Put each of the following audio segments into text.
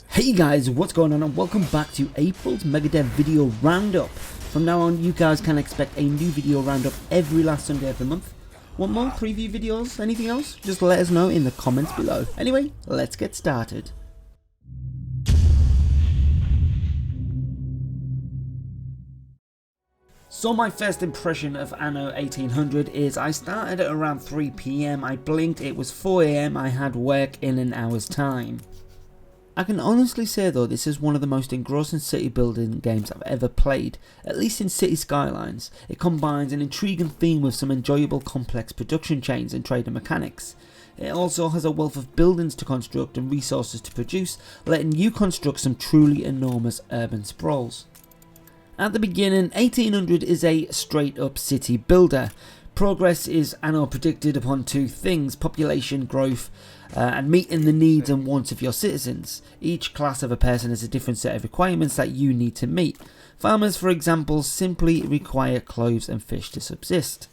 Hey guys, what's going on and welcome back to April's MegaDev video roundup. From now on, you guys can expect a new video roundup every last Sunday of the month. Want more preview videos? Anything else? Just let us know in the comments below. Anyway, let's get started. So my first impression of Anno 1800 is I started at around 3 PM, I blinked, it was 4 AM, I had work in an hour's time. I can honestly say though, this is one of the most engrossing city building games I've ever played, at least in City Skylines. It combines an intriguing theme with some enjoyable complex production chains and trader mechanics. It also has a wealth of buildings to construct and resources to produce, letting you construct some truly enormous urban sprawls. At the beginning, 1800 is a straight up city builder. Progress is Anno predicted upon two things: population growth and meeting the needs and wants of your citizens. Each class of a person has a different set of requirements that you need to meet. Farmers, for example, simply require clothes and fish to subsist.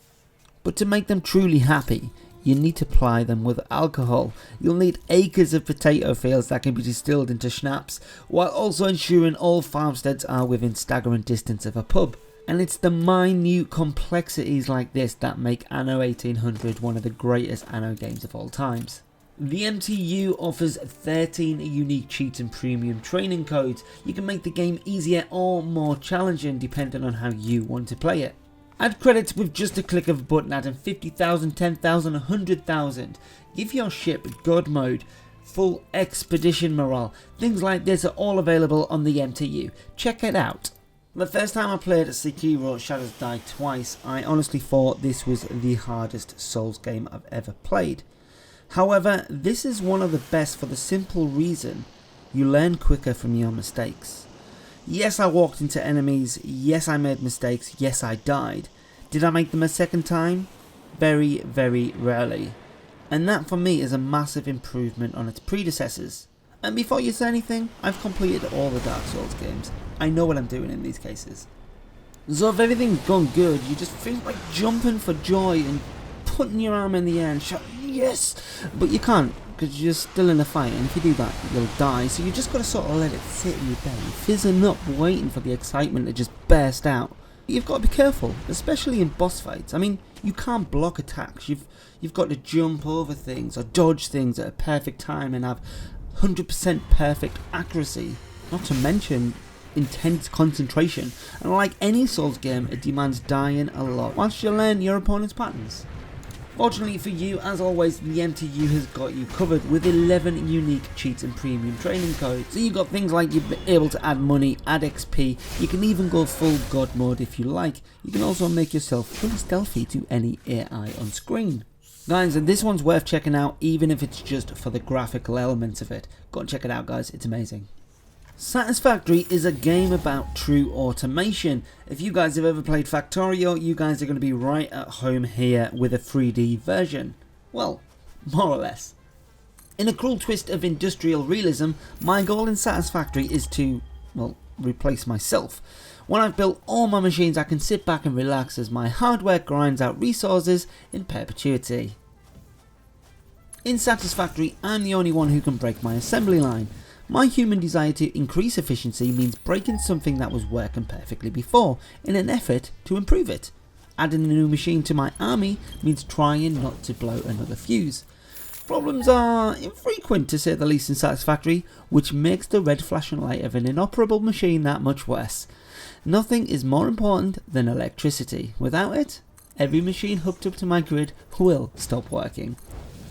But to make them truly happy, you need to ply them with alcohol. You'll need acres of potato fields that can be distilled into schnapps, while also ensuring all farmsteads are within staggering distance of a pub. And it's the minute complexities like this that make Anno 1800 one of the greatest Anno games of all times. The MTU offers 13 unique cheats and premium training codes. You can make the game easier or more challenging depending on how you want to play it. Add credits with just a click of a button, adding 50,000, 10,000, 100,000. Give your ship God mode, full expedition morale. Things like this are all available on the MTU. Check it out. The first time I played Sekiro Shadows Die Twice, I honestly thought this was the hardest Souls game I've ever played. However, this is one of the best for the simple reason you learn quicker from your mistakes. Yes, I walked into enemies, yes I made mistakes, yes I died. Did I make them a second time? Very, very rarely. And that for me is a massive improvement on its predecessors. And before you say anything, I've completed all the Dark Souls games. I know what I'm doing in these cases. So if everything's gone good, you just feel like jumping for joy and putting your arm in the air and shouting, yes! But you can't, because you're still in a fight, and if you do that, you'll die. So you just got to sort of let it sit in your belly, fizzing up, waiting for the excitement to just burst out. You've got to be careful, especially in boss fights. I mean, you can't block attacks. You've got to jump over things or dodge things at a perfect time and have 100% perfect accuracy. Not to mention intense concentration. And like any Souls game, it demands dying a lot whilst you learn your opponent's patterns. Fortunately for you, as always, the MTU has got you covered with 11 unique cheats and premium training codes. So you've got things like you'll be able to add money, add XP, you can even go full God mode if you like. You can also make yourself fully stealthy to any AI on screen. Guys, and this one's worth checking out even if it's just for the graphical elements of it. Go and check it out guys, it's amazing. Satisfactory is a game about true automation. If you guys have ever played Factorio, you guys are going to be right at home here with a 3D version. Well, more or less. In a cruel twist of industrial realism, my goal in Satisfactory is to, well, replace myself. When I've built all my machines, I can sit back and relax as my hardware grinds out resources in perpetuity. In Satisfactory, I'm the only one who can break my assembly line. My human desire to increase efficiency means breaking something that was working perfectly before in an effort to improve it. Adding a new machine to my army means trying not to blow another fuse. Problems are infrequent to say the least in Satisfactory, which makes the red flashing light of an inoperable machine that much worse. Nothing is more important than electricity. Without it, every machine hooked up to my grid will stop working.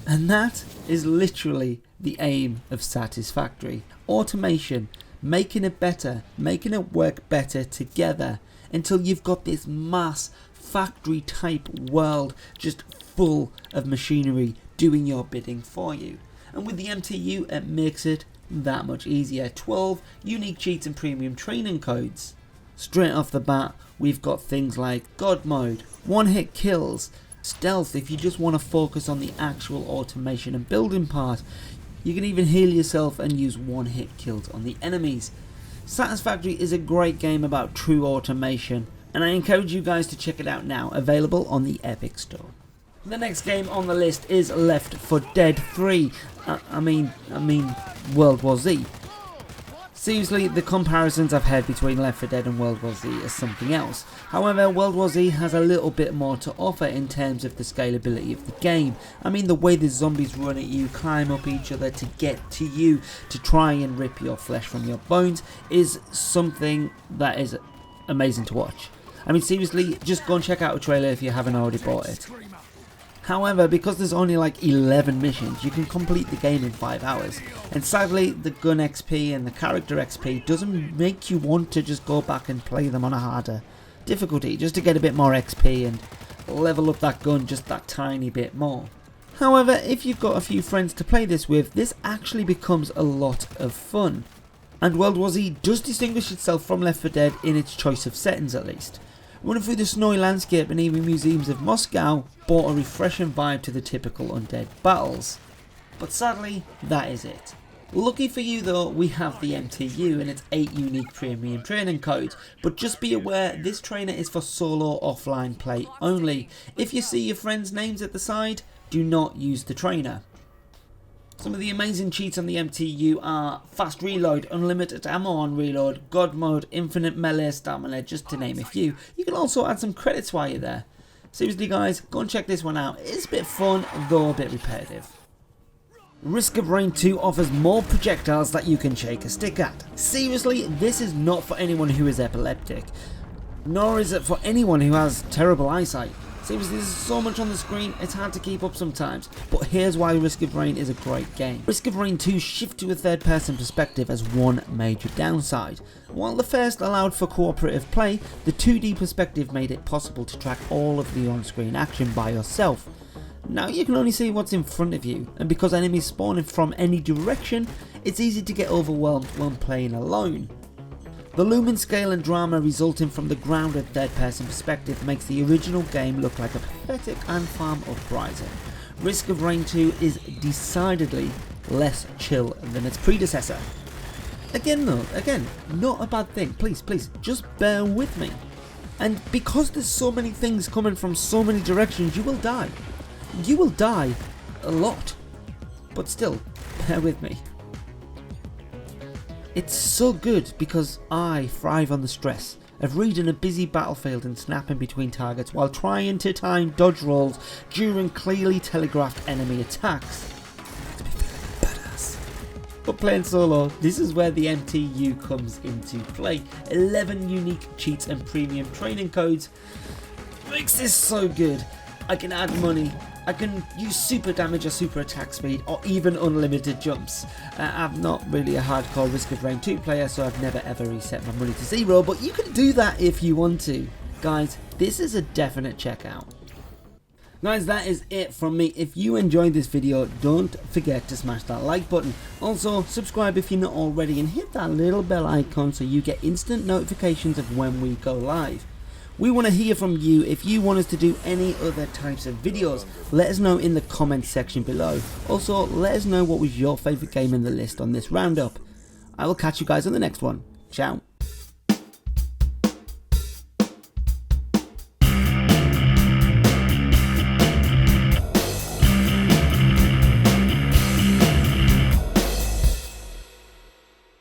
And that is literally the aim of Satisfactory. Automation, making it better, making it work better together until you've got this mass factory type world just full of machinery doing your bidding for you. And with the MTU, it makes it that much easier. 12 unique cheats and premium training codes. Straight off the bat, we've got things like God mode, one-hit kills, stealth if you just want to focus on the actual automation and building part. You can even heal yourself and use one-hit kills on the enemies. Satisfactory is a great game about true automation, and I encourage you guys to check it out now, available on the Epic Store. The next game on the list is Left 4 Dead 3. I mean World War Z. Seriously, the comparisons I've had between Left 4 Dead and World War Z is something else. However, World War Z has a little bit more to offer in terms of the scalability of the game. I mean, the way the zombies run at you, climb up each other to get to you, to try and rip your flesh from your bones, is something that is amazing to watch. I mean, seriously, just go and check out a trailer if you haven't already bought it. However, because there's only like 11 missions, you can complete the game in 5 hours. And sadly, the gun XP and the character XP doesn't make you want to just go back and play them on a harder difficulty, just to get a bit more XP and level up that gun just that tiny bit more. However, if you've got a few friends to play this with, this actually becomes a lot of fun. And World War Z does distinguish itself from Left 4 Dead in its choice of settings at least. Running through the snowy landscape and even museums of Moscow brought a refreshing vibe to the typical undead battles. But sadly, that is it. Lucky for you though, we have the MTU and its 8 unique premium training codes, but just be aware this trainer is for solo offline play only. If you see your friends' names at the side, do not use the trainer. Some of the amazing cheats on the MTU are fast reload, unlimited ammo on reload, god mode, infinite melee stamina, just to name a few. You can also add some credits while you're there. Seriously guys, go and check this one out. It's a bit fun, though a bit repetitive. Risk of Rain 2 offers more projectiles that you can shake a stick at. Seriously, this is not for anyone who is epileptic, nor is it for anyone who has terrible eyesight. Seriously, there's so much on the screen, it's hard to keep up sometimes, but here's why Risk of Rain is a great game. Risk of Rain 2 shift to a third person perspective as one major downside. While the first allowed for cooperative play, the 2D perspective made it possible to track all of the on-screen action by yourself. Now you can only see what's in front of you, and because enemies spawning from any direction, it's easy to get overwhelmed when playing alone. The lumen scale and drama resulting from the grounded third-person perspective makes the original game look like a pathetic and farm uprising. Risk of Rain 2 is decidedly less chill than its predecessor. Again though, not a bad thing, please, just bear with me. And because there's so many things coming from so many directions, you will die. You will die a lot, but still, bear with me. It's so good because I thrive on the stress of reading a busy battlefield and snapping between targets while trying to time dodge rolls during clearly telegraphed enemy attacks. To be feeling badass. But playing solo, this is where the MTU comes into play. 11 unique cheats and premium training codes makes this so good. I can add money, I can use super damage or super attack speed, or even unlimited jumps. I'm not really a hardcore Risk of Rain 2 player, so I've never ever reset my money to 0, but you can do that if you want to. Guys, this is a definite checkout. Guys, that is it from me. If you enjoyed this video, don't forget to smash that like button. Also, subscribe if you're not already, and hit that little bell icon so you get instant notifications of when we go live. We want to hear from you. If you want us to do any other types of videos, let us know in the comments section below. Also, let us know what was your favourite game in the list on this roundup. I will catch you guys on the next one. Ciao.